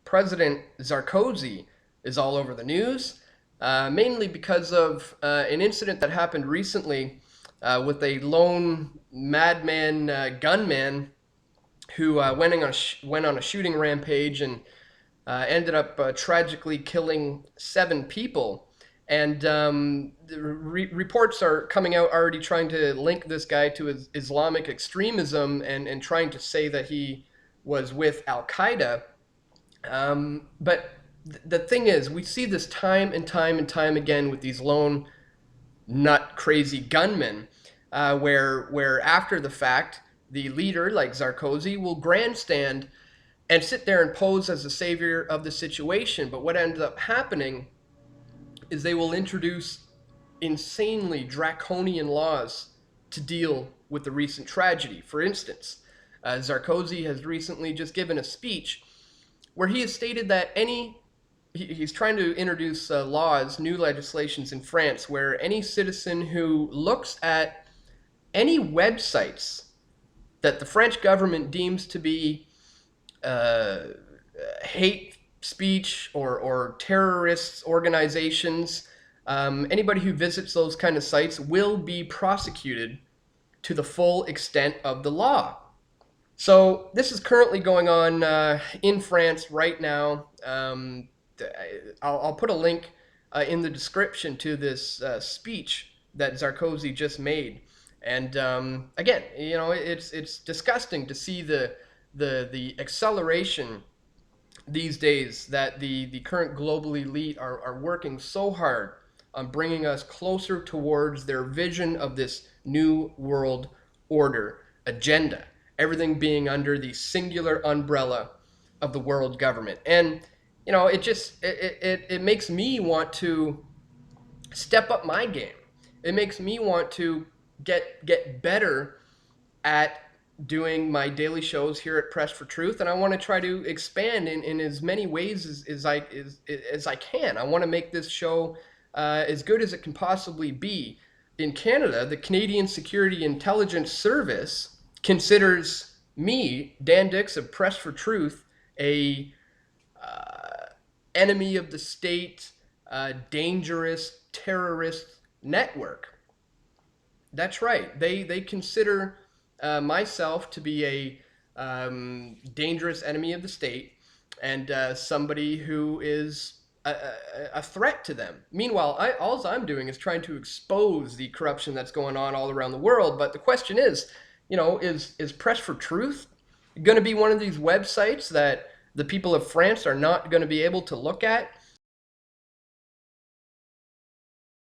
President Sarkozy is all over the news, mainly because of an incident that happened recently with a lone madman gunman who went on a shooting rampage and ended up tragically killing 7 people. And reports are coming out already trying to link this guy to Islamic extremism and trying to say that he was with Al Qaeda. But the thing is, we see this time and time and time again with these lone nut crazy gunmen, where after the fact, the leader like Sarkozy will grandstand and sit there and pose as the savior of the situation. But what ends up happening is they will introduce insanely draconian laws to deal with the recent tragedy. For instance, Sarkozy has recently just given a speech where he has stated that he's trying to introduce laws, new legislations in France, where any citizen who looks at any websites that the French government deems to be uh, hate speech or terrorist organizations, anybody who visits those kind of sites will be prosecuted to the full extent of the law. So this is currently going on in France right now. I'll put a link in the description to this speech that Sarkozy just made. And again, it's disgusting to see the acceleration these days that the current global elite are working so hard on bringing us closer towards their vision of this new world order agenda. Everything being under the singular umbrella of the world government. And it makes me want to step up my game. It makes me want to get better at doing my daily shows here at Press for Truth, and I want to try to expand in as many ways as I can. I want to make this show as good as it can possibly be. In Canada, the Canadian Security Intelligence Service considers me, Dan Dix of Press for Truth, a enemy of the state, dangerous terrorist network. That's right. They consider myself to be a dangerous enemy of the state and somebody who is a threat to them. Meanwhile, all I'm doing is trying to expose the corruption that's going on all around the world. But the question is, is Press for Truth going to be one of these websites that the people of France are not going to be able to look at?